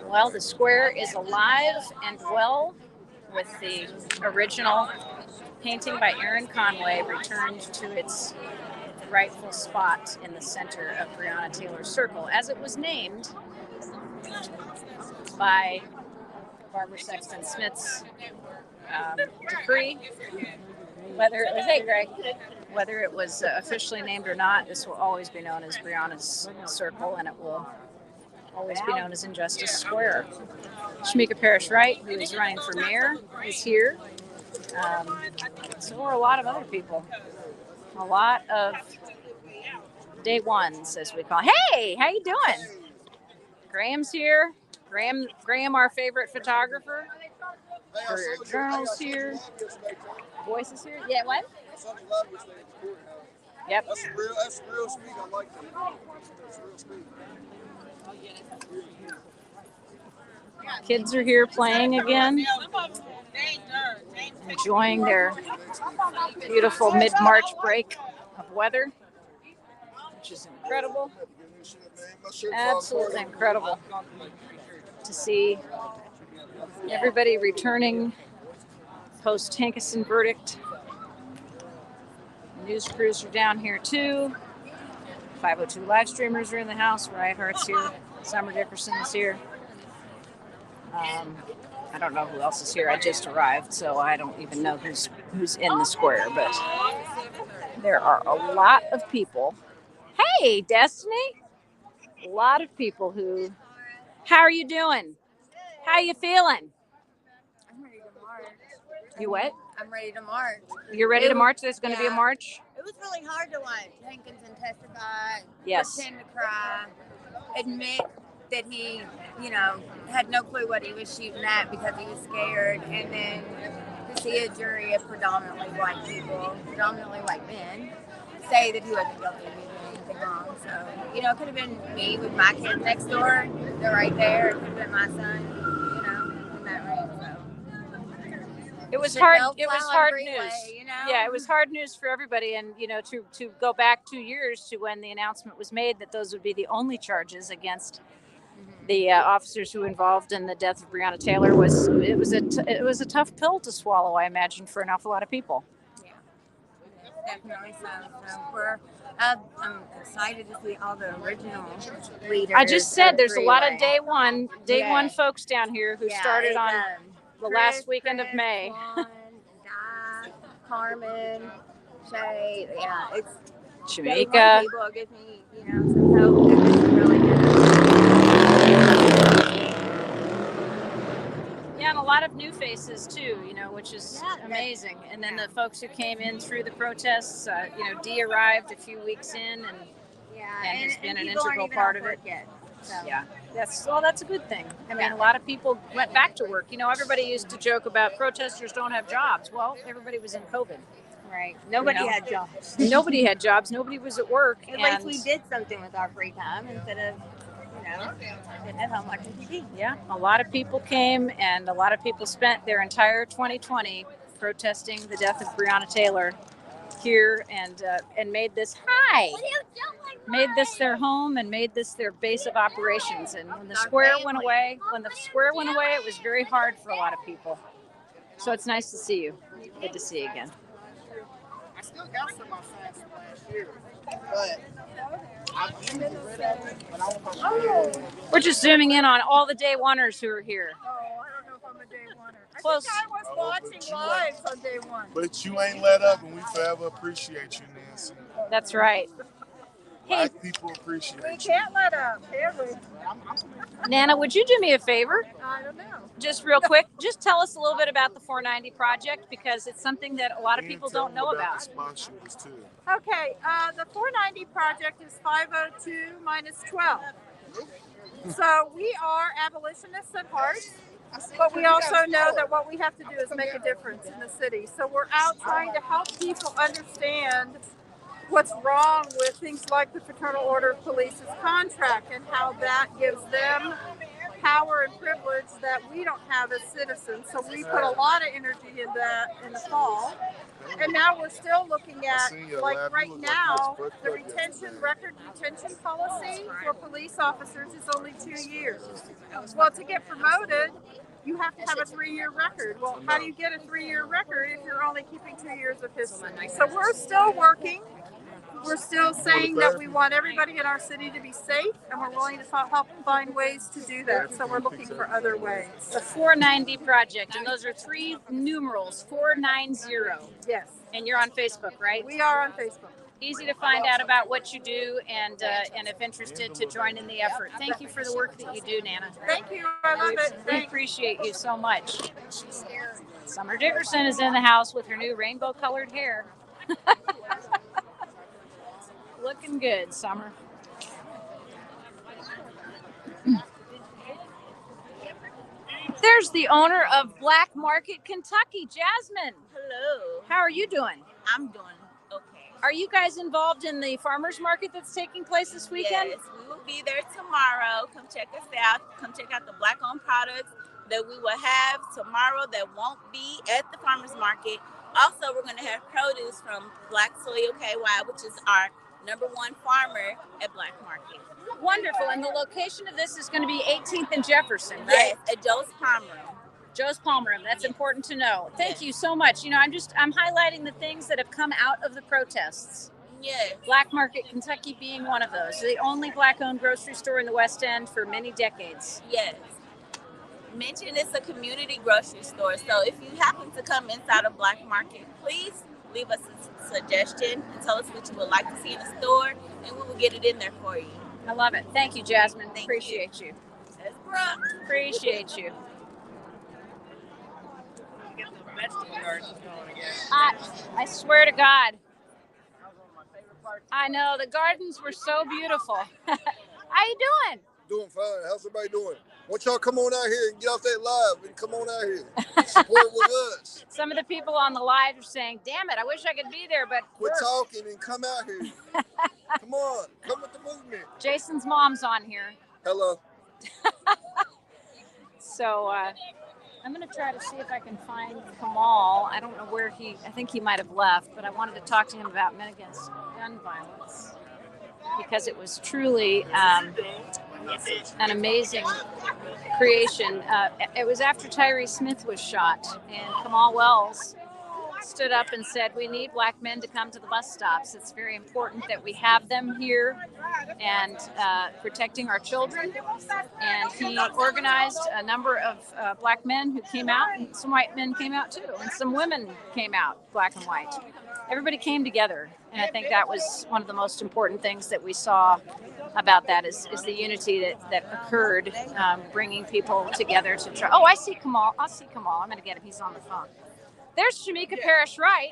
Well, the square is alive and well with the original painting by Aaron Conway returned to its rightful spot in the center of Breonna Taylor Circle, as it was named by Barbara Sexton Smith's decree. Whether it was, hey Greg, whether it was officially named or not, this will always be known as Breonna's Circle, and it will always be known as Injustice Square. Shamika Parrish Wright, who is running for mayor, is here. So are a lot of other people. A lot of day ones, as we call. Hey, how you doing? Graham's here. Graham, our favorite photographer. Courier Journal's here. Voice is here. Yeah, what? Yep. That's real speed. I like that. That's real speed. Kids are here playing again, enjoying their beautiful mid-March break of weather, which is incredible. Absolutely incredible to see everybody returning post Hankison verdict. News crews are down here too. 502 live streamers are in the house. Riot Heart's here. Summer Dickerson is here. I don't know who else is here. I just arrived, so I don't even know who's in the square. But there are a lot of people. Hey, Destiny! A lot of people who. How are you doing? How you feeling? I'm ready to march. You what? I'm ready to march. You're ready to march? There's going to be a march? It was really hard to watch Hankison testify, yes. Pretend to cry, admit that he, had no clue what he was shooting at because he was scared, and then to see a jury of predominantly white people, predominantly white men, say that he wasn't guilty of anything wrong. So, it could have been me with my kids next door. They're right there. It could have been my son, in that room. So. It was hard. It was hard news. Yeah, it was hard news for everybody. And to go back 2 years to when the announcement was made that those would be the only charges against the officers who were involved in the death of Breonna Taylor it was a tough pill to swallow, I imagine, for an awful lot of people. Yeah, definitely so. I'm excited to see all the original leaders. I just said there's a lot of day one folks down here who started on the last weekend of May. Di, Carmen, Shay, it's Shamika. People give me, some hope that this is really good. Yeah, and a lot of new faces too, which is amazing. And then the folks who came in through the protests, Dee arrived a few weeks in, and has been an integral part of it. So. Yeah, that's a good thing. I mean, a lot of people went back to work. Everybody used to joke about protesters don't have jobs. Well, everybody was in COVID. Right. Nobody had jobs. Nobody had jobs. Nobody was at work. At least we did something with our free time instead of, sitting at home watching TV. Yeah, a lot of people came, and a lot of people spent their entire 2020 protesting the death of Breonna Taylor here, and made this their home and made this their base of operations. And when the square went away, it was very hard for a lot of people. So it's nice to see you. Good to see you again. I still got some of my signs from last year, but we're just zooming in on all the day oneers who are here. Oh, I don't know if I'm a day oneer. Close. I was watching live on day one. But you ain't let up, and we forever appreciate you, Nancy. That's right. Hey, people appreciate you. We can't let up, can we? Nana, would you do me a favor? I don't know. Just real quick, just tell us a little bit about the 490 project, because it's something that a lot of people don't know about. Okay, the 490 project is 502 minus 12. So we are abolitionists at heart, but we also know that what we have to do is make a difference in the city. So we're out trying to help people understand what's wrong with things like the Fraternal Order of Police's contract and how that gives them power and privilege that we don't have as citizens. So we put a lot of energy in that in the fall. And now we're still looking at, like right now, the record retention policy for police officers is only 2 years. Well, to get promoted, you have to have a 3-year record. Well, how do you get a 3-year record if you're only keeping 2 years of history? So we're still working. We're still saying that we want everybody in our city to be safe, and we're willing to help find ways to do that. So we're looking for other ways. The 490 Project, and those are 3 numerals, 490. Yes. And you're on Facebook, right? We are on Facebook. Easy to find out about what you do, and if interested, to join in the effort. Thank you for the work that you do, Nana. Thank you. I love it. We appreciate you so much. Summer Dickerson is in the house with her new rainbow-colored hair. Looking good, Summer. There's the owner of Black Market, Kentucky, Jasmine. Hello. How are you doing? I'm doing okay. Are you guys involved in the farmers market that's taking place this weekend? Yes, we will be there tomorrow. Come check us out. Come check out the Black-owned products that we will have tomorrow that won't be at the farmers market. Also, we're going to have produce from Black Soil KY, which is our #1 farmer at Black Market. Wonderful. And the location of this is going to be 18th and Jefferson, right? Yes, at Joe's Palm Room. Joe's Palm Room. That's important to know. Thank you so much. You know, I'm highlighting the things that have come out of the protests. Yes. Black Market, Kentucky being one of those. The only Black-owned grocery store in the West End for many decades. Yes. Mention it's a community grocery store. So if you happen to come inside of Black Market, please leave us a suggestion and tell us what you would like to see in the store, and we will get it in there for you. I love it. Thank you, Jasmine. Appreciate you. That's Brooke. Appreciate you. Get the vegetable gardens going again. I swear to God. I know, the gardens were so beautiful. How you doing? Doing fine. How's everybody doing? Why don't y'all come on out here and get off that live and come on out here. Support with us. Some of the people on the live are saying, damn it, I wish I could be there, but quit talking and come out here. Come on. Come with the movement. Jason's mom's on here. Hello. So I'm going to try to see if I can find Kamal. I don't know where I think he might have left, but I wanted to talk to him about men against gun violence because it was truly an amazing creation. It was after Tyree Smith was shot, and Kamal Wells stood up and said, we need Black men to come to the bus stops. It's very important that we have them here and protecting our children. And he organized a number of Black men who came out, and some white men came out too, and some women came out, Black and white. Everybody came together, and I think that was one of the most important things that we saw about that is the unity that occurred, bringing people together to try. Oh, I see Kamal. I'll see Kamal. I'm going to get him. He's on the phone. There's Shamika Parrish Wright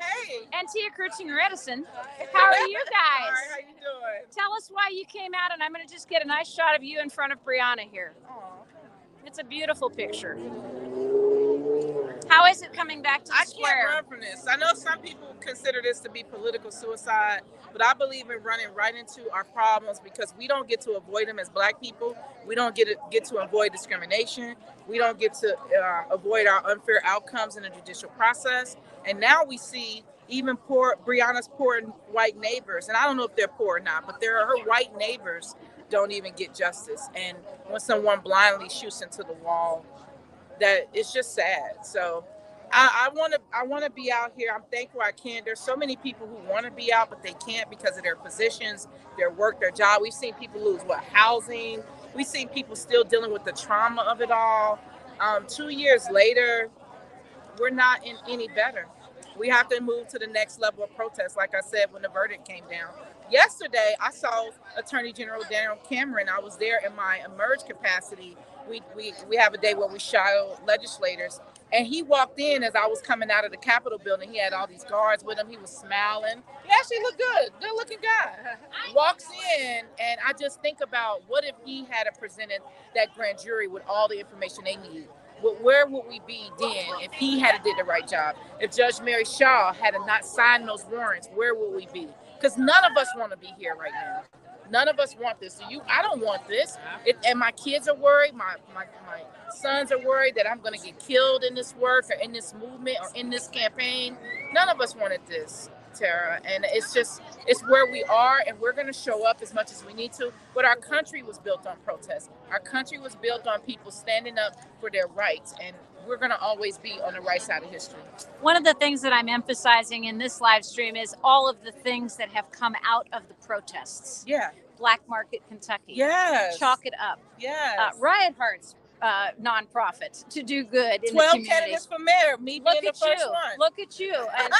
and Tia Krutzinger Edison. How are you guys? All right, how you doing? Tell us why you came out, and I'm going to just get a nice shot of you in front of Brianna here. It's a beautiful picture. How is it coming back to the square? I can't run from this. I know some people consider this to be political suicide, but I believe in running right into our problems because we don't get to avoid them as Black people. We don't get to avoid discrimination. We don't get to avoid our unfair outcomes in the judicial process. And now we see even Brianna's poor white neighbors, and I don't know if they're poor or not, but her white neighbors don't even get justice. And when someone blindly shoots into the wall, that it's just sad. So I want to be out here. I'm thankful I can. There's so many people who want to be out, but they can't because of their positions, their work, their job. We've seen people lose housing. We've seen people still dealing with the trauma of it all. 2 years later, we're not any better. We have to move to the next level of protest, like I said, when the verdict came down. Yesterday, I saw Attorney General Daniel Cameron. I was there in my Emerge capacity. We have a day where we shadow legislators. And he walked in as I was coming out of the Capitol building. He had all these guards with him. He was smiling. He actually looked good. Good-looking guy. Walks in, and I just think about what if he had presented that grand jury with all the information they need? Where would we be then if he had did the right job? If Judge Mary Shaw had not signed those warrants, where would we be? Because none of us want to be here right now. None of us want this. I don't want this. And my kids are worried. My sons are worried that I'm going to get killed in this work or in this movement or in this campaign. None of us wanted this, Tara. And it's where we are, and we're going to show up as much as we need to. But our country was built on protest. Our country was built on people standing up for their rights. And we're going to always be on the right side of history. One of the things that I'm emphasizing in this live stream is all of the things that have come out of the protests. Yeah. Black Market Kentucky. Yes. Chalk It Up. Yes. Riot Heart's nonprofit to do good in 12 the community. candidates for mayor, me being the first one. Look at you. And,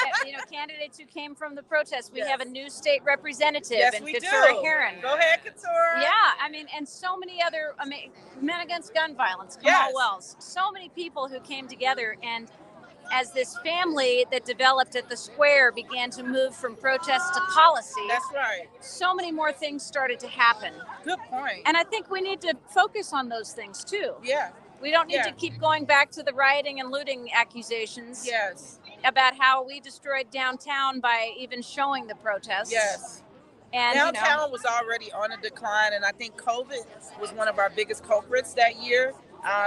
candidates who came from the protests. We have a new state representative in Katura Heron. Go ahead, Katura. Yeah, and so many other Men Against Gun Violence, Kamal Wells. So many people who came together, and as this family that developed at the square began to move from protest to policy. That's right. So many more things started to happen. Good point. And I think we need to focus on those things too. Yeah. We don't need to keep going back to the rioting and looting accusations. Yes. About how we destroyed downtown by even showing the protests. Yes. And downtown was already on a decline, and I think COVID was one of our biggest culprits that year.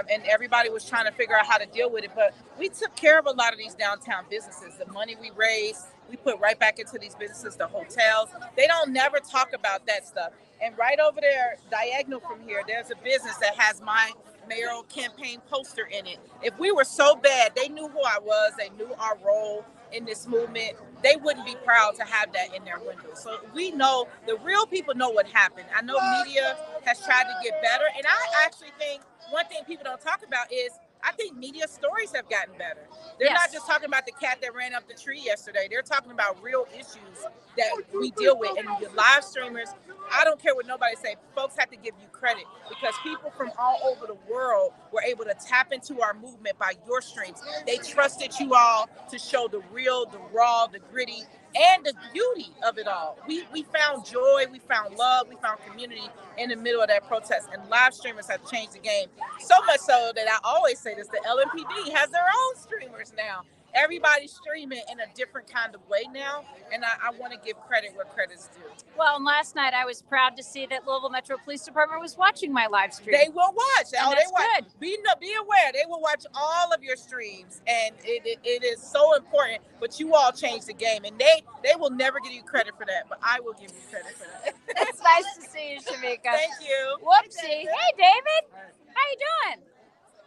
And everybody was trying to figure out how to deal with it. But we took care of a lot of these downtown businesses. The money we raised, we put right back into these businesses, the hotels. They don't never talk about that stuff. And right over there, diagonal from here, there's a business that has my mayoral campaign poster in it. If we were so bad, they knew who I was, they knew our role in this movement, they wouldn't be proud to have that in their window. So we know, the real people know what happened. I know media has tried to get better, and I actually think one thing people don't talk about is I think media stories have gotten better. They're not just talking about the cat that ran up the tree yesterday. They're talking about real issues that we deal with. And the live streamers, I don't care what nobody say, folks have to give you credit because people from all over the world were able to tap into our movement by your streams. They trusted you all to show the real, the raw, the gritty, and the beauty of it all. We found joy, we found love, we found community in the middle of that protest. And live streamers have changed the game. So much so that I always say this, the LMPD has their own streamers now. Everybody's streaming in a different kind of way now, and I want to give credit where credit's due. Well, and last night I was proud to see that Louisville Metro Police Department was watching my live stream. They will watch. And that's good. Be aware. They will watch all of your streams, and it is so important. But you all changed the game, and they will never give you credit for that, but I will give you credit for that. It's nice to see you, Shamika. Thank you. Whoopsie. Hey, David. How you doing?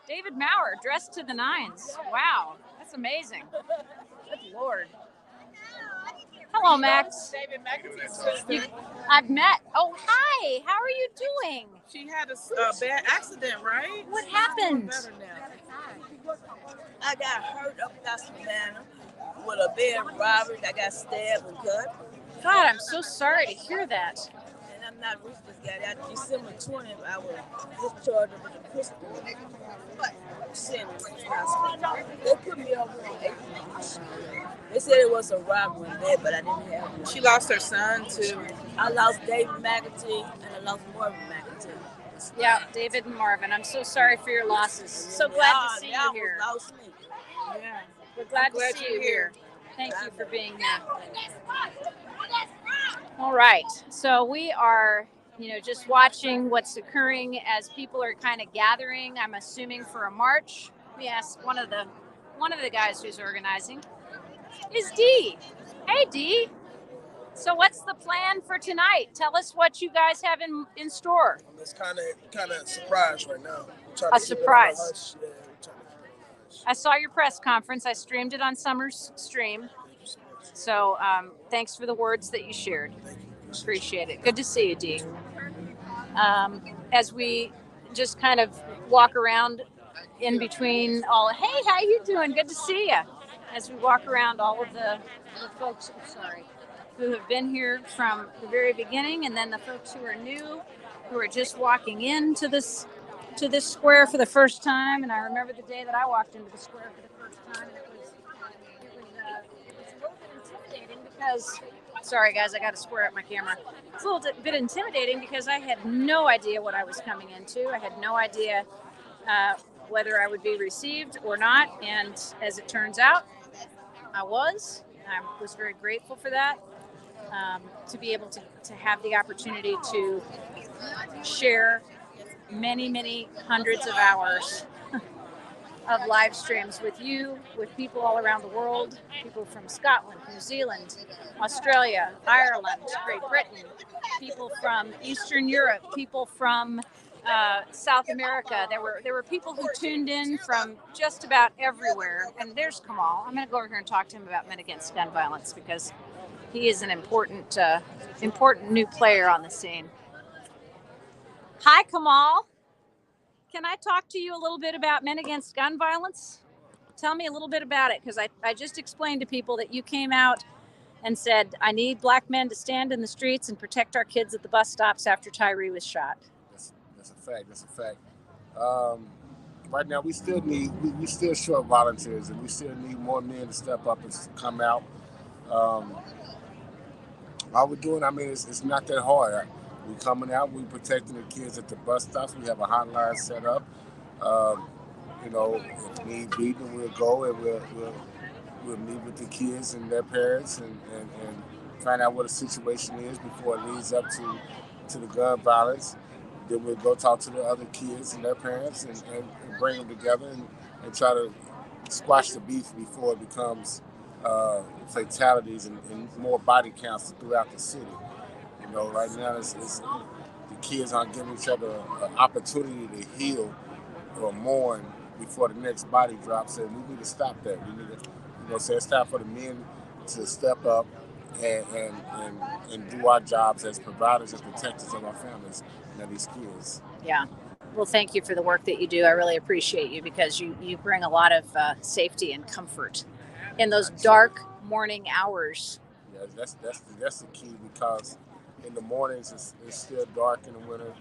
David Maurer, dressed to the nines. Wow. That's amazing. Good Lord. Hello, Max. David McAtee's sister. I've met. Oh, hi. How are you doing? She had a bad accident, right? What happened? I got hurt up in Savannah with a bad robbery. I got stabbed and cut. God, I'm so sorry to hear that. And I'm not with this guy. That December 20th, I was discharged with a pistol. They put me over on 8 months. They said it was a robbery in bed, but I didn't have one. She lost her son too. I lost David McAtee and I lost Marvin McAtee. Yeah, David and Marvin. I'm so sorry for your losses. So glad to see you here. Lost me. Yeah. We're glad to see you here. Thank you for being here. All right. So we are, just watching what's occurring as people are kind of gathering. I'm assuming for a march. We asked one of the guys who's organizing is Dee. Hey, Dee. So what's the plan for tonight? Tell us what you guys have in store. It's kind of surprise right now. A surprise. I saw your press conference. I streamed it on Summer's stream. So thanks for the words that you shared. Appreciate it. Good to see you, Dee. As we just kind of walk around in between hey, how you doing? Good to see you. As we walk around all of the folks, who have been here from the very beginning, and then the folks who are new, who are just walking into this square for the first time. And I remember the day that I walked into the square for the first time, and it was a little bit intimidating because. Sorry, guys, I got to square up my camera. It's a little bit intimidating because I had no idea what I was coming into. I had no idea whether I would be received or not. And as it turns out, I was. I was very grateful for that. to be able to have the opportunity to share many, many hundreds of hours of live streams with you, with people all around the world, people from Scotland, New Zealand, Australia, Ireland, Great Britain, people from Eastern Europe, people from South America. There were people who tuned in from just about everywhere. And there's Kamal. I'm going to go over here and talk to him about Men Against Gun Violence because he is an important new player on the scene. Hi, Kamal. Can I talk to you a little bit about Men Against Gun Violence? Tell me a little bit about it, because I just explained to people that you came out and said, I need black men to stand in the streets and protect our kids at the bus stops after Tyree was shot. That's a fact. That's a fact. Right now, we still need, we still short volunteers, and we still need more men to step up and come out. All we're doing, I mean, it's not that hard. We coming out, we protecting the kids at the bus stops. We have a hotline set up. You know, if need be, then we'll go and we'll meet with the kids and their parents and find out what the situation is before it leads up to the gun violence. Then we'll go talk to the other kids and their parents and bring them together and try to squash the beef before it becomes fatalities and more body counts throughout the city. You know, right now it's the kids aren't giving each other an opportunity to heal or mourn before the next body drops, and we need to stop that. We need to, say it's time for the men to step up and do our jobs as providers and protectors of our families and of these kids. Yeah. Well, thank you for the work that you do. I really appreciate you because you bring a lot of safety and comfort in those dark morning hours. Yeah, that's the key, because in the mornings it's still dark in the winter.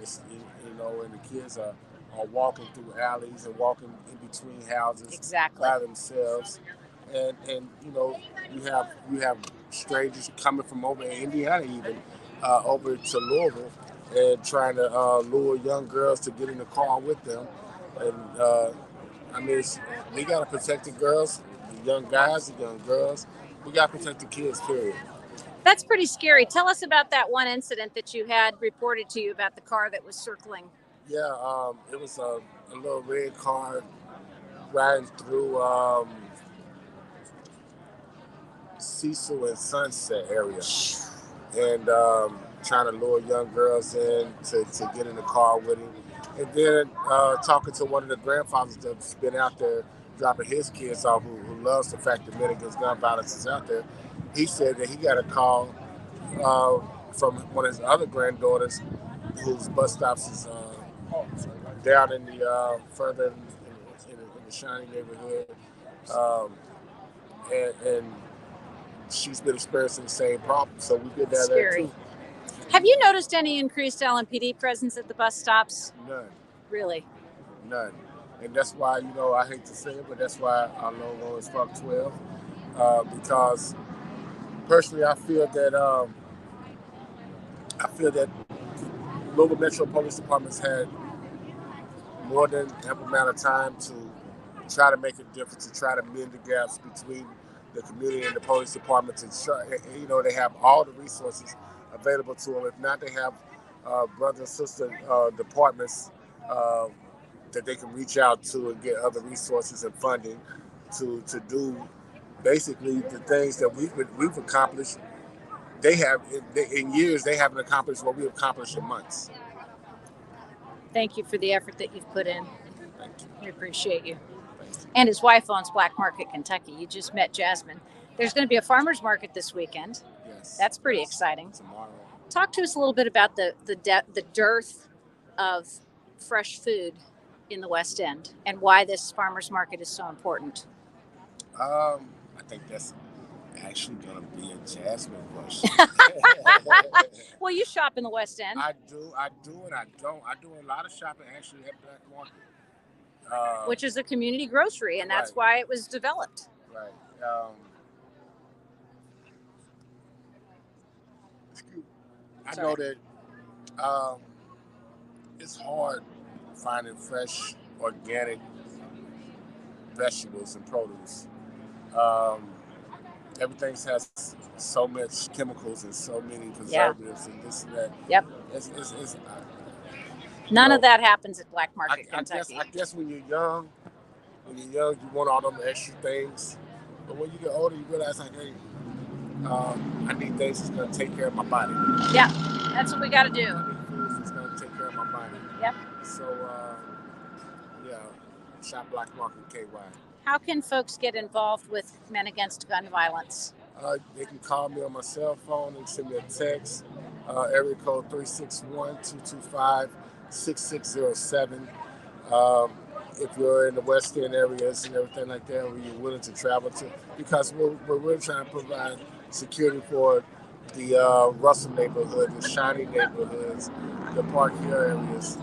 It's, and the kids are walking through alleys and walking in between houses exactly by themselves, and you have strangers coming from over in Indiana even over to Louisville and trying to lure young girls to get in the car with them, and I mean we gotta protect the girls, the young guys, the young girls. We gotta protect the kids, period. That's pretty scary. Tell us about that one incident that you had reported to you about the car that was circling. Yeah, it was a little red car riding through Cecil and Sunset area, and trying to lure young girls in to get in the car with him. And then talking to one of the grandfathers that's been out there dropping his kids off, who loves the fact that Men Against Gun Violence is out there. He said that he got a call from one of his other granddaughters whose bus stops is down in the further in the Shiny neighborhood, and she's been experiencing the same problem. So we've been down there too. Have you noticed any increased LMPD presence at the bus stops? None. Really? None. And that's why, I hate to say it, but that's why our logo is Fuck 12. Because personally, I feel that Louisville Metro Police Department's had more than ample amount of time to try to make a difference, to try to mend the gaps between the community and the police department. They have all the resources available to them. If not, they have brother and sister departments that they can reach out to and get other resources and funding to do basically the things that we've accomplished. In years, they haven't accomplished what we've accomplished in months. Thank you for the effort that you've put in. Thank you. We appreciate you. And his wife owns Black Market, Kentucky. You just met Jasmine. There's going to be a farmer's market this weekend. Yes. That's pretty exciting. Tomorrow. Talk to us a little bit about the dearth of fresh food in the West End and why this farmer's market is so important. I think that's actually going to be a Jasmine question. Well, you shop in the West End. I do, and I don't. I do a lot of shopping actually at Black Market. Which is a community grocery, and that's why it was developed. Right. I know that it's hard finding fresh, organic vegetables and produce. everything has so much chemicals and so many preservatives and this and that. Yep. It's None of that happens at Black Market, Kentucky. I guess when you're young, you want all them extra things. But when you get older, you realize, like, hey, I need things that's going to take care of my body. Yeah, that's what we got to do. I need foods that's going to take care of my body. Yep. So, shop Black Market KY. How can folks get involved with Men Against Gun Violence? They can call me on my cell phone. They can send me a text. Area code 361-225-6607. If you're in the West End areas and everything like that, where you're willing to travel to, because we're really trying to provide security for the Russell neighborhood, the Shiny neighborhoods, the Park Hill areas.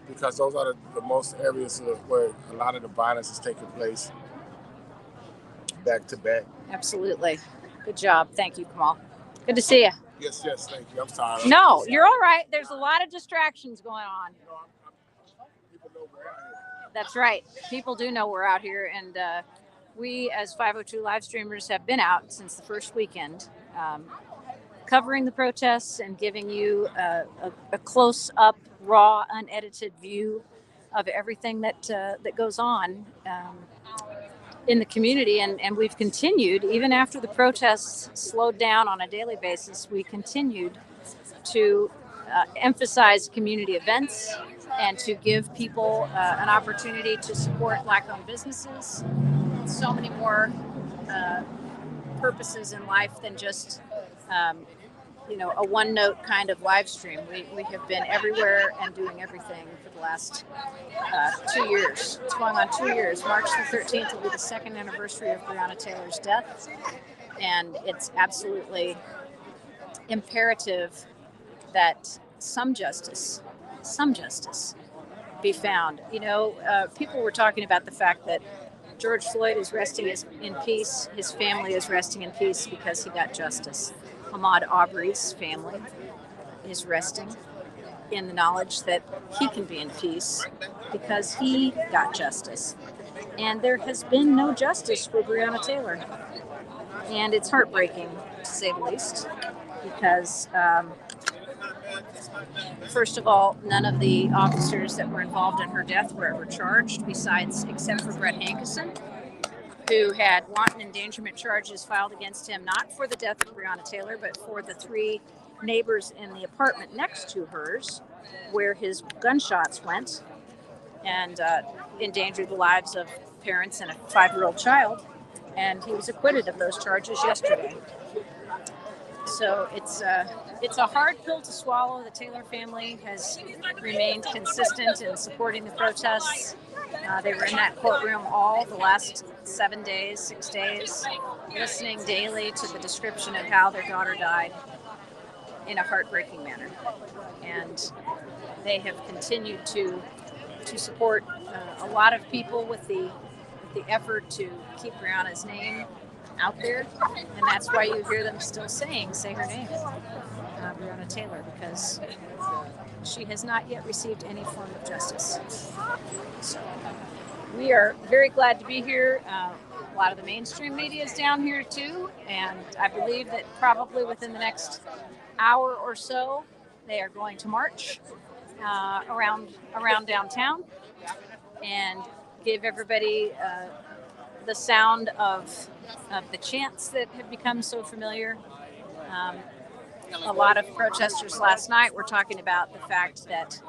Because those are the most areas where a lot of the violence is taking place back to back. Absolutely. Good job. Thank you, Kamal. Good to see you. Yes, thank you. I'm sorry. No, you're all right. There's a lot of distractions going on. People know we're out here. That's right. People do know we're out here, and we, as 502 live streamers, have been out since the first weekend, covering the protests and giving you a close-up, raw, unedited view of everything that goes on in the community. And we've continued, even after the protests slowed down on a daily basis, we continued to emphasize community events and to give people an opportunity to support Black-owned businesses. So many more purposes in life than just a one-note kind of live stream. We have been everywhere and doing everything for the last 2 years. It's going on 2 years. March the 13th will be the second anniversary of Breonna Taylor's death, and it's absolutely imperative that some justice be found. People were talking about the fact that George Floyd is resting in peace. His family is resting in peace because he got justice. Ahmaud Arbery's family is resting in the knowledge that he can be in peace because he got justice. And there has been no justice for Breonna Taylor. And it's heartbreaking, to say the least, because first of all, none of the officers that were involved in her death were ever charged, except for Brett Hankison, who had wanton endangerment charges filed against him, not for the death of Breonna Taylor, but for the 3 neighbors in the apartment next to hers, where his gunshots went and endangered the lives of parents and a 5-year-old child. And he was acquitted of those charges yesterday. So it's a hard pill to swallow. The Taylor family has remained consistent in supporting the protests. They were in that courtroom all the last 6 days, listening daily to the description of how their daughter died in a heartbreaking manner. And they have continued to support a lot of people with the effort to keep Breonna's name out there, and that's why you hear them still say her name, Breonna Taylor, because she has not yet received any form of justice. So we are very glad to be here. A lot of the mainstream media is down here too, and I believe that probably within the next hour or so they are going to march around downtown and give everybody the sound of the chants that have become so familiar. A lot of protesters last night were talking about the fact that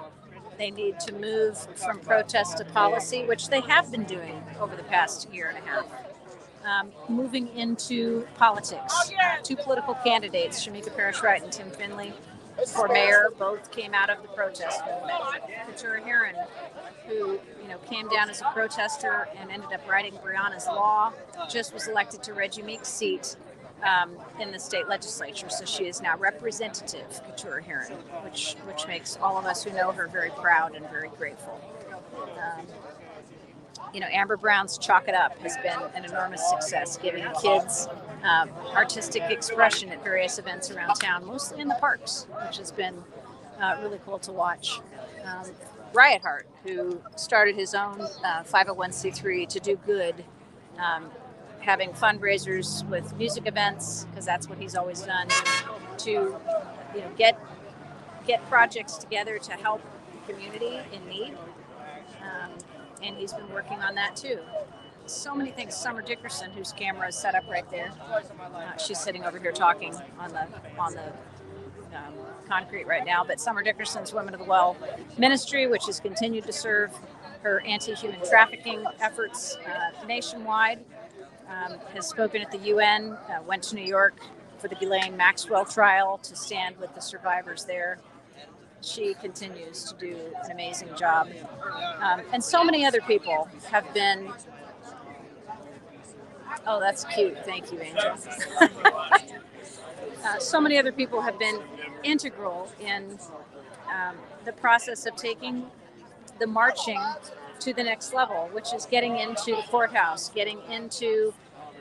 they need to move from protest to policy, which they have been doing over the past year and a half. Moving into politics. 2 political candidates, Shamika Parrish-Wright and Tim Finley, for mayor, both came out of the protest movement. Couture Heron, who came down as a protester and ended up writing Breonna's law, just was elected to Reggie Meek's seat in the state legislature. So she is now Representative Couture Heron, which makes all of us who know her very proud and very grateful. Amber Brown's Chalk It Up has been an enormous success, giving kids artistic expression at various events around town, mostly in the parks, which has been really cool to watch. Riot Heart, who started his own 501c3 to do good having fundraisers with music events, because that's what he's always done, to get projects together to help the community in need. And he's been working on that too. So many things. Summer Dickerson, whose camera is set up right there, she's sitting over here talking on the concrete right now. But Summer Dickerson's Women of the Well ministry, which has continued to serve her anti-human trafficking efforts nationwide, has spoken at the UN, went to New York for the Ghislaine Maxwell trial to stand with the survivors there. She continues to do an amazing job. And so many other people have been... Oh, that's cute. Thank you, Angel. So many other people have been integral in the process of taking the marching to the next level, which is getting into the courthouse, getting into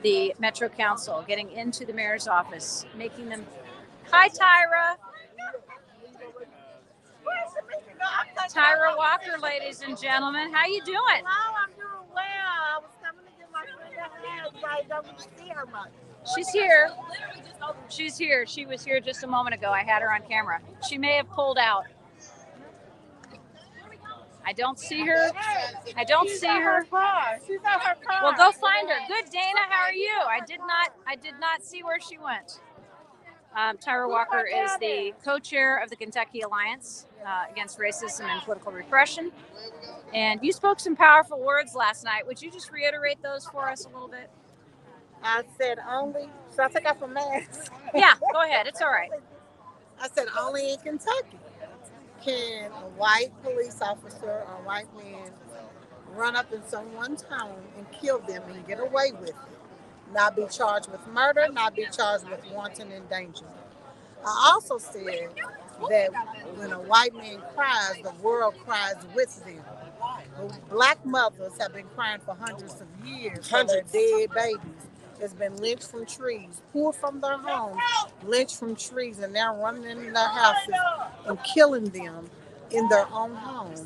the Metro Council, getting into the mayor's office, making them... Hi, Tyra. Tyra Walker, ladies and gentlemen. How you doing? Hello, I'm doing well. I was coming to get my friend a hand, but I don't get to see her much. She's here. She's here. She was here just a moment ago. I had her on camera. She may have pulled out. I don't see her. I don't see her. She's at her car. Well, go find her. Good, Dana. How are you? I did not see where she went. Tyra Walker is the co-chair of the Kentucky Alliance Against Racism and Political Repression. And you spoke some powerful words last night. Would you just reiterate those for us a little bit? I said only. So I take off a mask. Yeah, go ahead. It's all right. I said only in Kentucky can a white police officer or a white man run up in someone's home and kill them and get away with it. Not be charged with murder, not be charged with wanton endangerment. I also said that when a white man cries, the world cries with them. Black mothers have been crying for hundreds of years for their dead babies. Has been lynched from trees, pulled from their homes, lynched from trees, and now running into their houses and killing them in their own homes.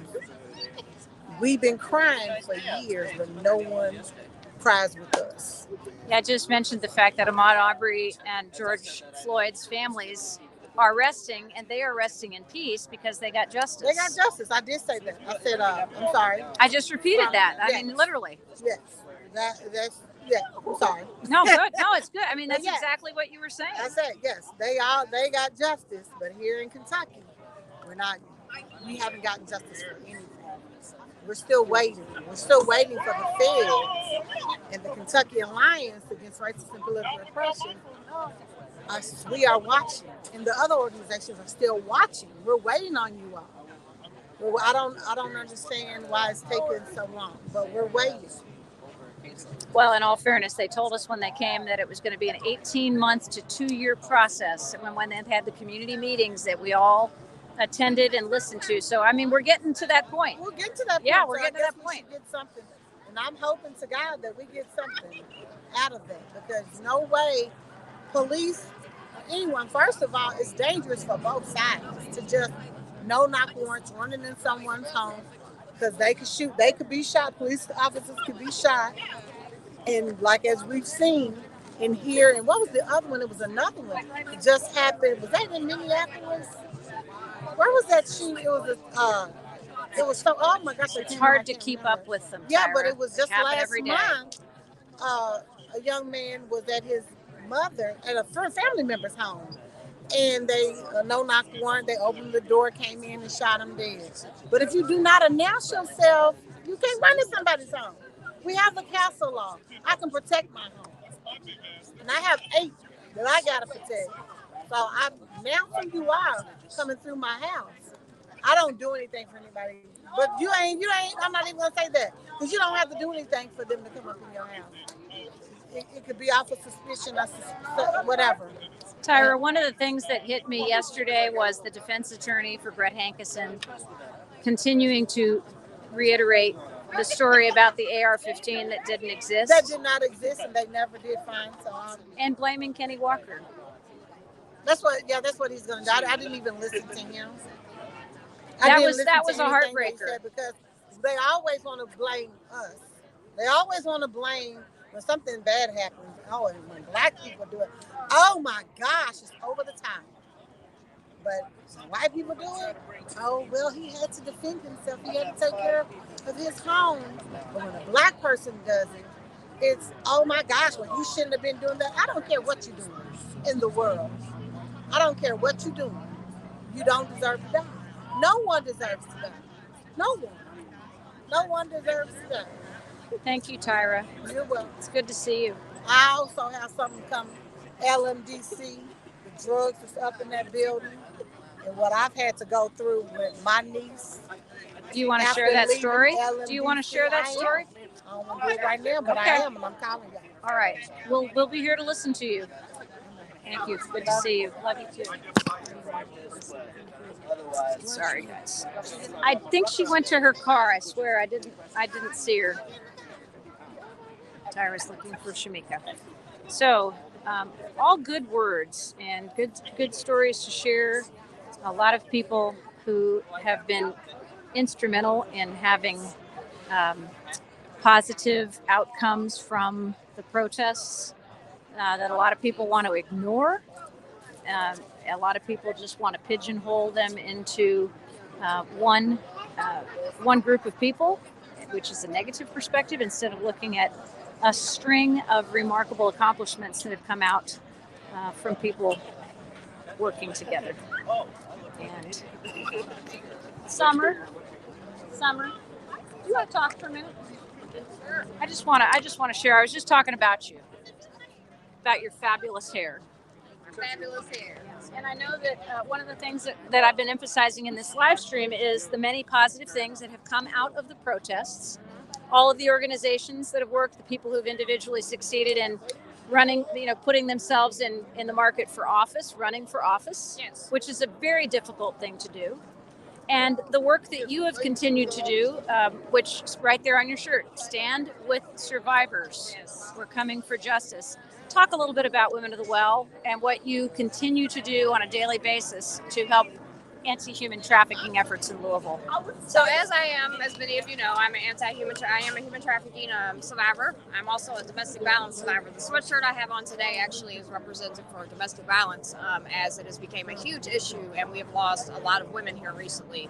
We've been crying for years, but no one cries with us. Yeah, I just mentioned the fact that Ahmaud Arbery and George Floyd's families are resting, and they are resting in peace because they got justice. They got justice. I did say that. I said, I'm sorry. I just repeated that. I mean, literally. Yes. That's. Yeah, I'm sorry. No, good. No, it's good. I mean, that's exactly what you were saying. I said, yes, they got justice, but here in Kentucky, we haven't gotten justice for anything. We're still waiting. We're still waiting for the feds and the Kentucky Alliance Against Racism and Political Repression. We are watching, and the other organizations are still watching. We're waiting on you all. I don't understand why it's taking so long, but we're waiting. Well, in all fairness, they told us when they came that it was going to be an 18-month to 2-year process. And when they had the community meetings that we all attended and listened to. So, I mean, we're getting to that point. We'll get to that point. Yeah, we're getting to that point. We should get something. And I'm hoping to God that we get something out of that. Because no way police or anyone, first of all, it's dangerous for both sides to just no-knock warrants running in someone's home. Because they could shoot, they could be shot, police officers could be shot. And like as we've seen in here, and what was the other one? It was another one. It just happened. Was that in Minneapolis? Where was that shoot? It was so, oh my gosh. It's hard to keep up with them, Tyra. Yeah, but it was just last month. A young man was at his mother, at a family member's home. And they, no-knock warrant, they opened the door, came in and shot him dead. But if you do not announce yourself, you can't run in somebody's home. We have the castle law. I can protect my home. And I have 8 that I got to protect. So I'm announcing you are coming through my house. I don't do anything for anybody. But you ain't, I'm not even going to say that. Because you don't have to do anything for them to come up in your house. It could be off of suspicion or whatever. Tyra, one of the things that hit me yesterday was the defense attorney for Brett Hankison continuing to reiterate the story about the AR-15 that didn't exist. That did not exist, and they never did find. And blaming Kenny Walker. That's what he's going to do. I didn't even listen to him. That was a heartbreaker. Because they always want to blame us. They always want to blame When something bad happens, oh, and when black people do it, oh my gosh, it's over the top. But when white people do it, oh, well, he had to defend himself. He had to take care of his home. But when a black person does it, it's, oh my gosh, well, you shouldn't have been doing that. I don't care what you're doing in the world. I don't care what you're doing. You don't deserve to die. No one deserves to die. No one. No one deserves to die. Thank you, Tyra. You're welcome. It's good to see you. I also have something come LMDC. The drugs is up in that building. And what I've had to go through with my niece. Do you want to share that story? LMDC, Do you want to share that story? I don't want to do it right now, but Okay. I am, and I'm calling you. All right. We'll be here to listen to you. Thank you. It's good to see you. Love you too. Sorry, guys. I think she went to her car. I swear I didn't see her. Tyra's looking for Shamika. So, all good words and good stories to share. A lot of people who have been instrumental in having positive outcomes from the protests that a lot of people want to ignore. A lot of people just want to pigeonhole them into one group of people, which is a negative perspective, instead of looking at a string of remarkable accomplishments that have come out from people working together. And Summer, you want to talk for a minute? I just want to share. I was just talking about you, about your fabulous hair. Fabulous hair. And I know that one of the things that I've been emphasizing in this live stream is the many positive things that have come out of the protests. All of the organizations that have worked, the people who've individually succeeded in running, putting themselves in the market for office, running for office, Yes. which is a very difficult thing to do. And the work that you have continued to do, which is right there on your shirt, stand with survivors. Yes. We're coming for justice. Talk a little bit about Women of the Well and what you continue to do on a daily basis to help anti-human trafficking efforts in Louisville. So as many of you know, I am a human trafficking survivor. I'm also a domestic violence survivor. The sweatshirt I have on today actually is representative for domestic violence, as it has become a huge issue, and we have lost a lot of women here recently.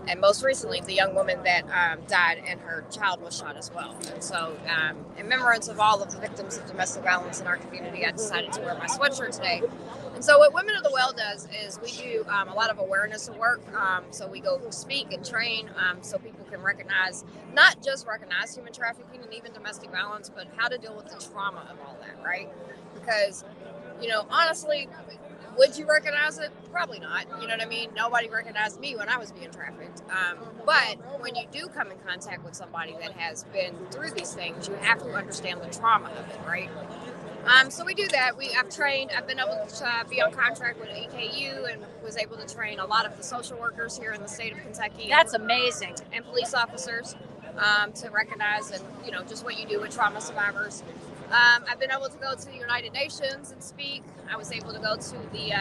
And most recently, the young woman that died and her child was shot as well. And so, in remembrance of all of the victims of domestic violence in our community, I decided to wear my sweatshirt today. And so what Women of the Well does is we do a lot of awareness work. So we go speak and train so people can not just recognize human trafficking and even domestic violence, but how to deal with the trauma of all that, right? Because, honestly, would you recognize it? Probably not. You know what I mean? Nobody recognized me when I was being trafficked. But when you do come in contact with somebody that has been through these things, you have to understand the trauma of it, right? So we do that. I've been able to be on contract with EKU and was able to train a lot of the social workers here in the state of Kentucky. That's amazing. And police officers to recognize and, just what you do with trauma survivors. I've been able to go to the United Nations and speak. I was able to go to the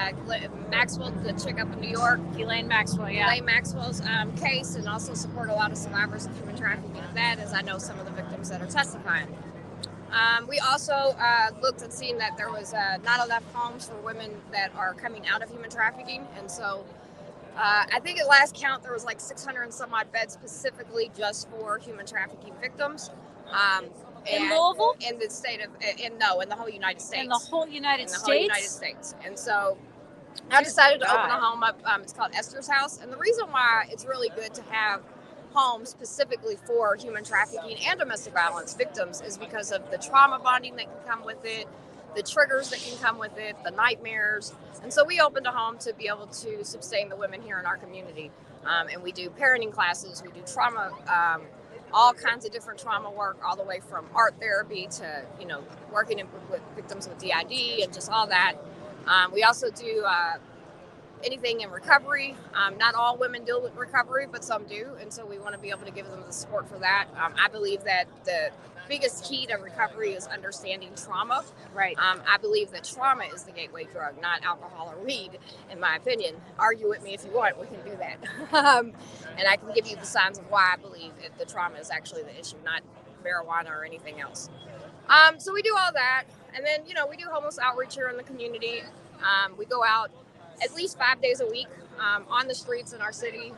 Maxwell, the chick up in New York. Elaine Maxwell, yeah. Elaine Maxwell's case, and also support a lot of survivors of human trafficking of that, as I know some of the victims that are testifying. We also looked at seeing that there was not enough homes for women that are coming out of human trafficking. And so I think at last count, there was like 600 and some odd beds specifically just for human trafficking victims. In Louisville? In the state of, in the whole United States. In the whole United States? In the whole United States. And so I decided to open a home up. It's called Esther's House. And the reason why it's really good to have homes specifically for human trafficking and domestic violence victims is because of the trauma bonding that can come with it, the triggers that can come with it, the nightmares. And so we opened a home to be able to sustain the women here in our community. And we do parenting classes, we do trauma, all kinds of different trauma work, all the way from art therapy to, working with victims with DID and just all that. We also do anything in recovery. Not all women deal with recovery, but some do. And so we want to be able to give them the support for that. I believe that the biggest key to recovery is understanding trauma. Right. I believe that trauma is the gateway drug, not alcohol or weed, in my opinion. Argue with me if you want, we can do that. And I can give you the signs of why I believe the trauma is actually the issue, not marijuana or anything else. So we do all that. And then, we do homeless outreach here in the community. We go out at least 5 days a week on the streets in our city,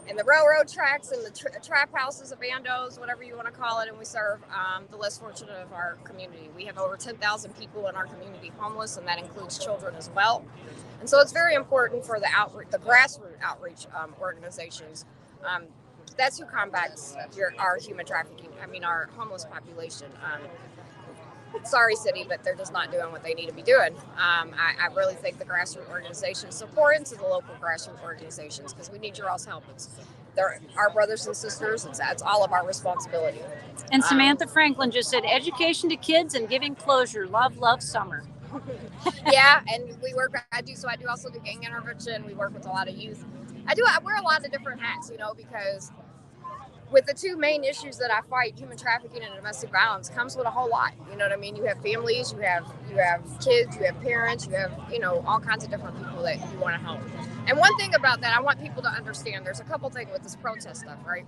in the railroad tracks and the trap houses, abandos, whatever you want to call it. And we serve the less fortunate of our community. We have over 10,000 people in our community homeless, and that includes children as well. And so it's very important for the grassroots outreach organizations. That's who combats our human trafficking. Our homeless population. Sorry, city, but they're just not doing what they need to be doing. I really think the grassroots organizations support into the local grassroots organizations because we need your all's help. They're our brothers and sisters. It's all of our responsibility. And Samantha Franklin just said, education to kids and giving closure. Love, love, summer. Yeah, and we work. I do also do gang intervention. We work with a lot of youth. I wear a lot of different hats, because with the two main issues that I fight, human trafficking and domestic violence, comes with a whole lot. You know what I mean? You have families, you have kids, you have parents, you have, all kinds of different people that you want to help. And one thing about that, I want people to understand, there's a couple things with this protest stuff, right?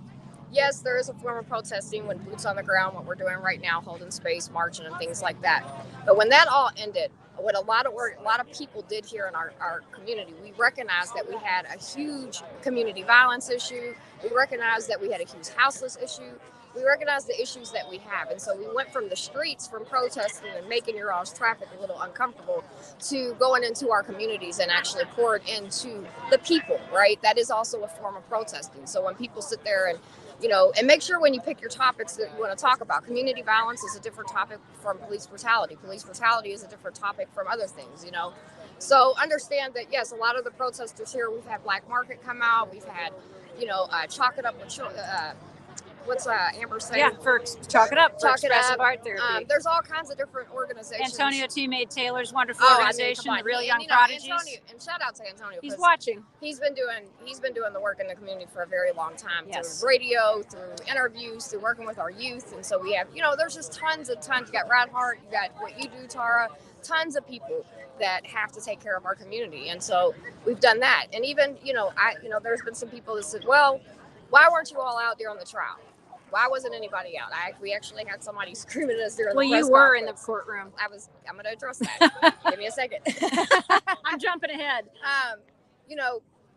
Yes, there is a form of protesting when boots on the ground, what we're doing right now, holding space, marching and things like that. But when that all ended, what a lot of people did here in our community, we recognized that we had a huge community violence issue. We recognized that we had a huge houseless issue. We recognized the issues that we have. And so we went from the streets, from protesting and making your all's traffic a little uncomfortable, to going into our communities and actually poured into the people, right? That is also a form of protesting. So when people sit there and and make sure when you pick your topics that you want to talk about. Community violence is a different topic from police brutality. Police brutality is a different topic from other things, So understand that, yes, a lot of the protesters here, we've had Black Market come out. We've had, Chalk It Up with what's Amber saying? Yeah, for Chalk It Up, for Chalk It expressive Up. art therapy. There's all kinds of different organizations. Antonio T. Made Taylor's wonderful organization, the Real Young Prodigies. And shout out to Antonio. He's watching. He's been doing the work in the community for a very long time. Yes. Through radio, through interviews, through working with our youth. And so we have, there's just tons. You got Rad Hart, you got what you do, Tara, tons of people that have to take care of our community. And so we've done that. And even, there's been some people that said, well, why weren't you all out there on the trial? Why wasn't anybody out? We actually had somebody screaming at us during the press you were conference. in the courtroom. I'm going to address that. Give me a second. I'm jumping ahead.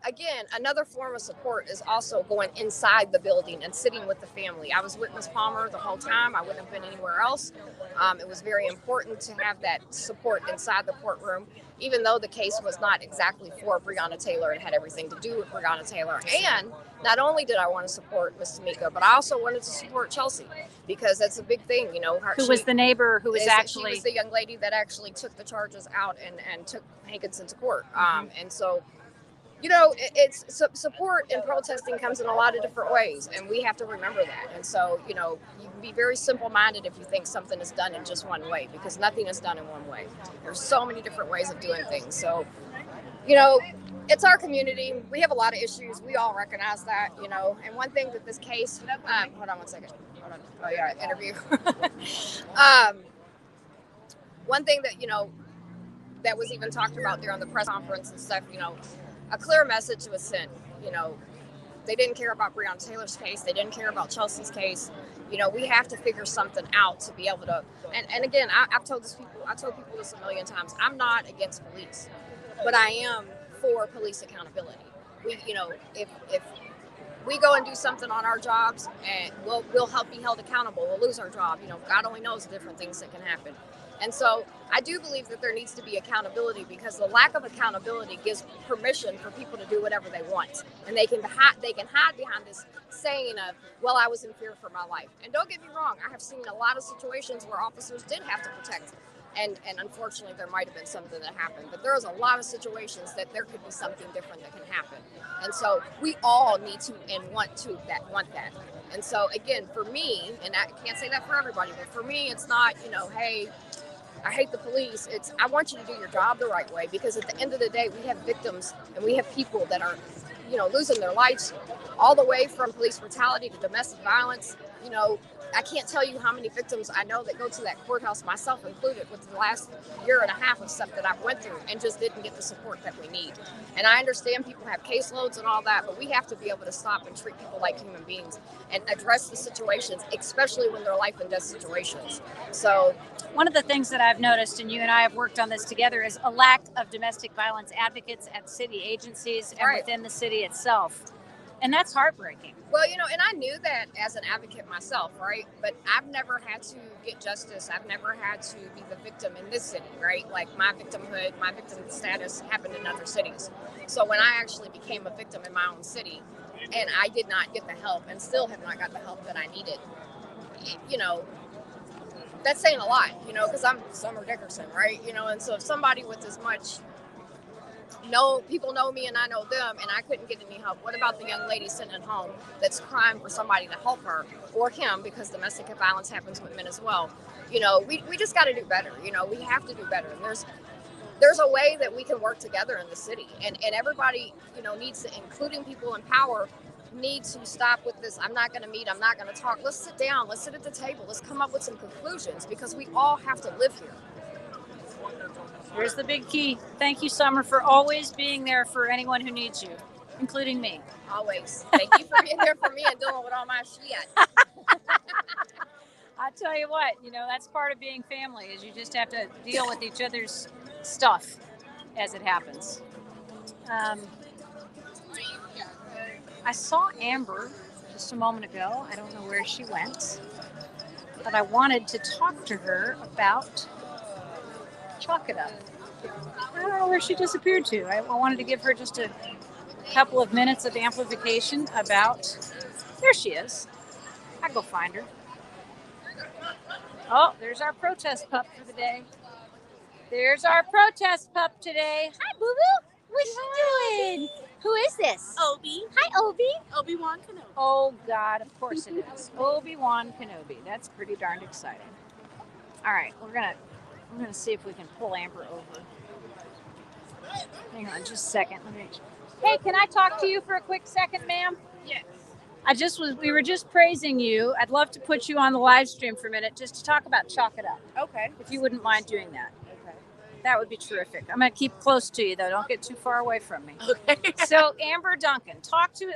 Again, another form of support is also going inside the building and sitting with the family. I was with Ms. Palmer the whole time. I wouldn't have been anywhere else. It was very important to have that support inside the courtroom, even though the case was not exactly for Breonna Taylor and had everything to do with Breonna Taylor. And not only did I want to support Ms. Tamika, but I also wanted to support Chelsea, because that's a big thing, Who was the neighbor who was she was the young lady that actually took the charges out and took Hankison to court. And so, it's support and protesting comes in a lot of different ways, and we have to remember that. And so, you can be very simple-minded if you think something is done in just one way, because nothing is done in one way. There's so many different ways of doing things. So, it's our community. We have a lot of issues. We all recognize that, And one thing that this case, hold on one second. Hold on. Oh yeah, interview. One thing that, that was even talked about during the press conference and stuff, a clear message was sent. They didn't care about Breonna Taylor's case. They didn't care about Chelsea's case. We have to figure something out to be able to. And again, I told people this a million times. I'm not against police, but I am for police accountability. If we go and do something on our jobs, and we'll help be held accountable. We'll lose our job. God only knows the different things that can happen. And so I do believe that there needs to be accountability, because the lack of accountability gives permission for people to do whatever they want. And they can hide behind this saying of, well, I was in fear for my life. And don't get me wrong, I have seen a lot of situations where officers did have to protect. And unfortunately, there might have been something that happened. But there's a lot of situations that there could be something different that can happen. And so we all need to and want that. And so, again, for me, and I can't say that for everybody, but for me, it's not, hey, I hate the police. It's, I want you to do your job the right way, because at the end of the day, we have victims and we have people that are, losing their lives, all the way from police brutality to domestic violence. You know, I can't tell you how many victims I know that go to that courthouse, myself included, with the last year and a half of stuff that I've went through and just didn't get the support that we need. And I understand people have caseloads and all that, but we have to be able to stop and treat people like human beings and address the situations, especially when they're life and death situations. So one of the things that I've noticed, and you and I have worked on this together, is a lack of domestic violence advocates at city agencies and within the city itself. And that's heartbreaking. Well, you know, and I knew that as an advocate myself, right? But I've never had to get justice. I've never had to be the victim in this city, right? Like my victimhood, my victim status happened in other cities. So when I actually became a victim in my own city and I did not get the help and still have not got the help that I needed, you know, that's saying a lot, you know, because I'm Summer Dickerson, right? You know, and so if somebody with as much people know me and I know them and I couldn't get any help, what about the young lady sitting at home that's crying for somebody to help her or him, because domestic violence happens with men as well? You know, we just got to do better. You know, we have to do better. And there's a way that we can work together in the city, and everybody, you know, needs to, including people in power, need to stop with this. I'm not going to meet. I'm not going to talk. Let's sit down. Let's sit at the table. Let's come up with some conclusions, because we all have to live here. Here's the big key. Thank you, Summer, for always being there for anyone who needs you, including me. Always. Thank you for being there for me and dealing with all my shit. I tell you what, you know, that's part of being family, is you just have to deal with each other's stuff as it happens. I saw Amber just a moment ago. I don't know where she went, but I wanted to talk to her about Chalk It Up. I don't know where she disappeared to. I wanted to give her just a couple of minutes of amplification about... There she is. I'll go find her. Oh, there's our protest pup for the day. There's our protest pup today. Hi, Boo Boo. What's she doing? Who is this? Obi. Hi, Obi. Obi-Wan Kenobi. Oh, God, of course it is. Obi-Wan Kenobi. That's pretty darned exciting. All right, I'm gonna see if we can pull Amber over. Hang on just a second. Hey, can I talk to you for a quick second, ma'am? Yes. We were just praising you. I'd love to put you on the live stream for a minute just to talk about Chalk It Up. Okay. If you wouldn't mind doing that. Okay. That would be terrific. I'm going to keep close to you, though. Don't get too far away from me. Okay. So, Amber Duncan, talk to...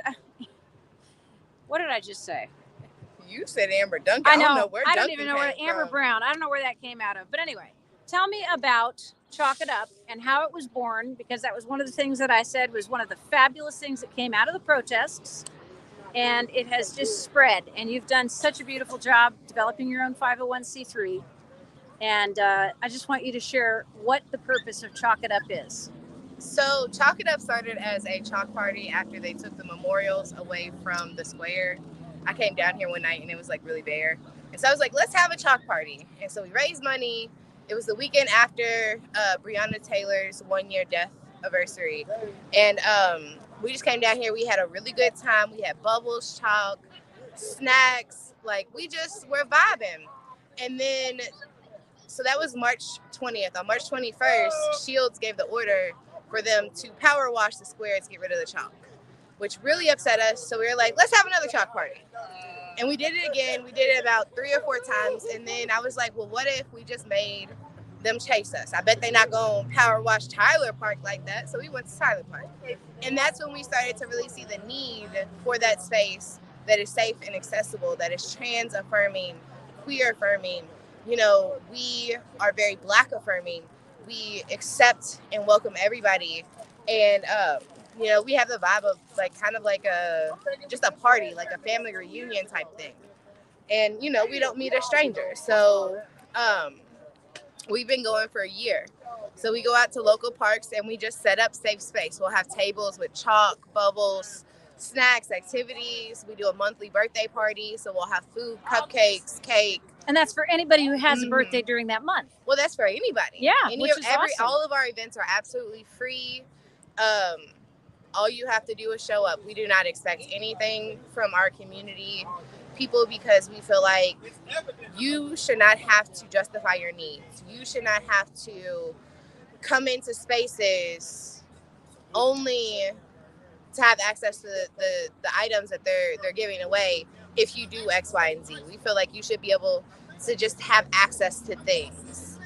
What did I just say? You said Amber Duncan. I know. I don't know where I Duncan don't even know where came Amber from. Brown. I don't know where that came out of. But anyway, tell me about Chalk It Up and how it was born, because that was one of the things that I said was one of the fabulous things that came out of the protests. And it has just spread. And you've done such a beautiful job developing your own 501c3. And I just want you to share what the purpose of Chalk It Up is. So Chalk It Up started as a chalk party after they took the memorials away from the square. I came down here one night and it was like really bare. And so I was like, let's have a chalk party. And so we raised money. It was the weekend after Breonna Taylor's 1-year death anniversary. And we just came down here. We had a really good time. We had bubbles, chalk, snacks. Like, we just were vibing. And then, so that was March 20th. On March 21st, Shields gave the order for them to power wash the square to get rid of the chalk, which really upset us. So we were like, let's have another chalk party. And we did it again. We did it about 3 or 4 times. And then I was like, well, what if we just made them chase us? I bet they're not going to power wash Tyler Park like that. So we went to Tyler Park. And that's when we started to really see the need for that space that is safe and accessible, that is trans affirming, queer affirming. You know, we are very Black affirming. We accept and welcome everybody. And, you know, we have the vibe of like kind of like just a party, like a family reunion type thing. And, you know, we don't meet a stranger. So we've been going for a year. So we go out to local parks and we just set up safe space. We'll have tables with chalk, bubbles, snacks, activities. We do a monthly birthday party. So we'll have food, cupcakes, cake. And that's for anybody who has a birthday during that month. Well, that's for anybody. Yeah, which is awesome. All of our events are absolutely free. All you have to do is show up. We do not expect anything from our community people, because we feel like you should not have to justify your needs. You should not have to come into spaces only to have access to the items that they're giving away. if you do X, Y, and Z. We feel like you should be able to just have access to things.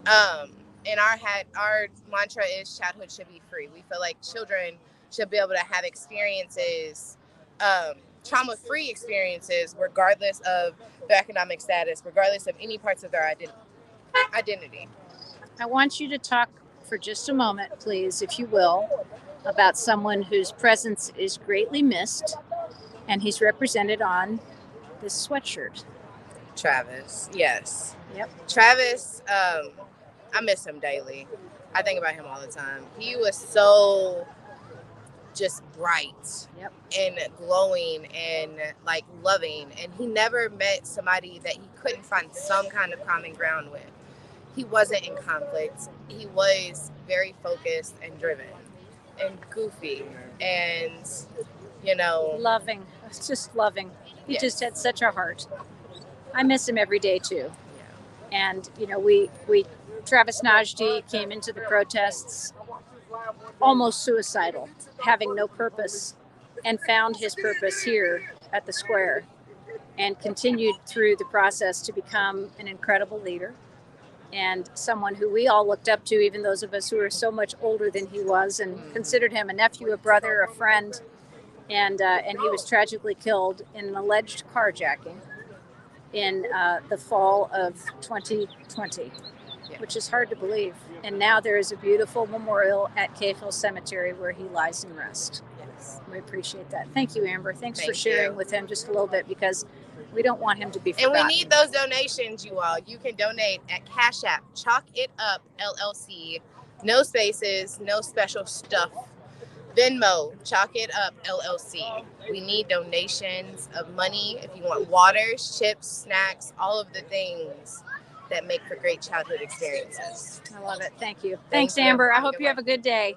And our mantra is childhood should be free. We feel like children should be able to have experiences, trauma-free experiences, regardless of their economic status, regardless of any parts of their identity. I want you to talk for just a moment, please, if you will, about someone whose presence is greatly missed, and he's represented on this sweatshirt. Travis, yes. Yep. Travis, I miss him daily. I think about him all the time. He was so just bright, yep, and glowing and like loving, and he never met somebody that he couldn't find some kind of common ground with. He wasn't in conflict. He was very focused and driven and goofy and, loving. It's just loving. He Yes. just had such a heart. I miss him every day too. Yeah. And we Travis Najdi came into the protests almost suicidal, having no purpose, and found his purpose here at the square, and continued through the process to become an incredible leader and someone who we all looked up to, even those of us who are so much older than he was, and considered him a nephew, a brother, a friend. And he was tragically killed in an alleged carjacking in the fall of 2020, which is hard to believe. And now there is a beautiful memorial at Cave Hill Cemetery where he lies in rest. Yes. We appreciate that. Thank you, Amber. Thanks for Thank sharing you. with him just a little bit, because we don't want him to be And forgotten. we need those donations, you all. You can donate at Cash App, Chalk It Up LLC. No spaces, no special stuff. Venmo, Chalk It Up LLC. We need donations of money if you want waters, chips, snacks, all of the things that make for great childhood experiences. I love it. Thank you. Thank Thanks, you. Amber. I Have a hope good you have a good day.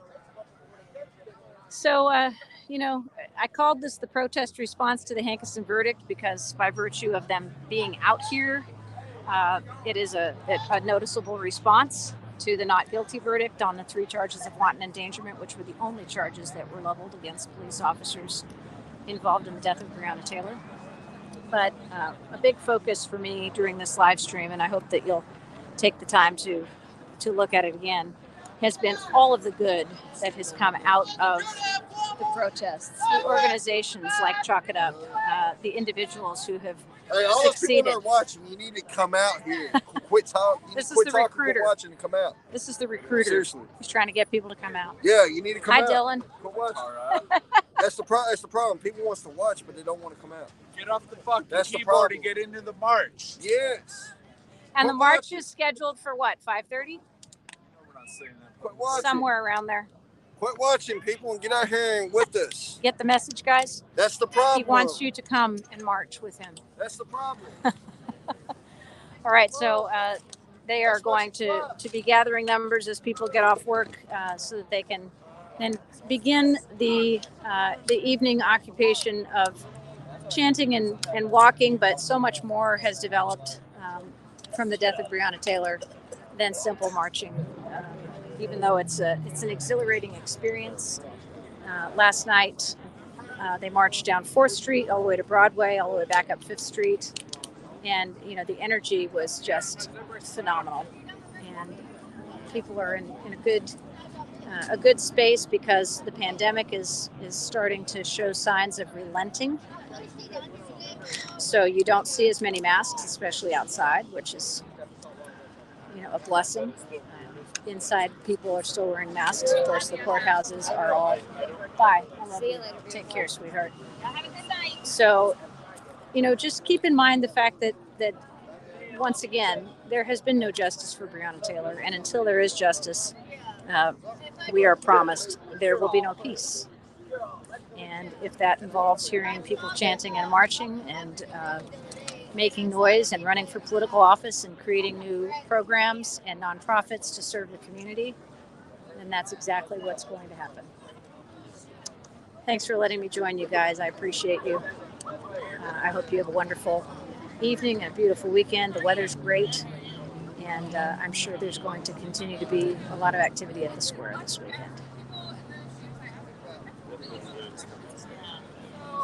So, I called this the protest response to the Hankison verdict because by virtue of them being out here, it is a noticeable response to the not guilty verdict on the 3 charges of wanton endangerment, which were the only charges that were leveled against police officers involved in the death of Breonna Taylor. But a big focus for me during this live stream, and I hope that you'll take the time to look at it again, has been all of the good that has come out of the protests, the organizations like Chalk It Up, the individuals who have Hey, all those people succeeded. that are watching, you need to come out here. Quit talking. This is Quit the talking, recruiter. Quit watching and come out. This is the recruiter. Seriously. He's trying to get people to come out. Yeah, you need to come Hi, out. Dylan. Quit watching. All right. That's the problem. People wants to watch, but they don't want to come out. Get off the fucking That's the keyboard and problem. get into the march. Yes. And the Quit march watching. is scheduled for what, 5:30? We're not saying that. Quit watching. Somewhere around there. Quit watching, people, and get out here and with us. Get the message, guys? That's the problem. He wants you to come and march with him. That's the problem. All right, so they are going to be gathering numbers as people get off work so that they can then begin the evening occupation of chanting and walking, but so much more has developed from the death of Breonna Taylor than simple marching. Even though it's an exhilarating experience. Last night, they marched down 4th Street all the way to Broadway, all the way back up 5th Street. And, the energy was just phenomenal. And people are in a good space because the pandemic is starting to show signs of relenting. So you don't see as many masks, especially outside, which is, a blessing. Inside, people are still wearing masks. Of course, the courthouses are all. Bye. I love you. Take care, sweetheart. Have a good night. So, just keep in mind the fact that once again, there has been no justice for Breonna Taylor, and until there is justice, we are promised there will be no peace. And if that involves hearing people chanting and marching and making noise and running for political office and creating new programs and nonprofits to serve the community, then that's exactly what's going to happen. Thanks for letting me join you guys. I appreciate you. I hope you have a wonderful evening and a beautiful weekend. The weather's great, and I'm sure there's going to continue to be a lot of activity at the square this weekend.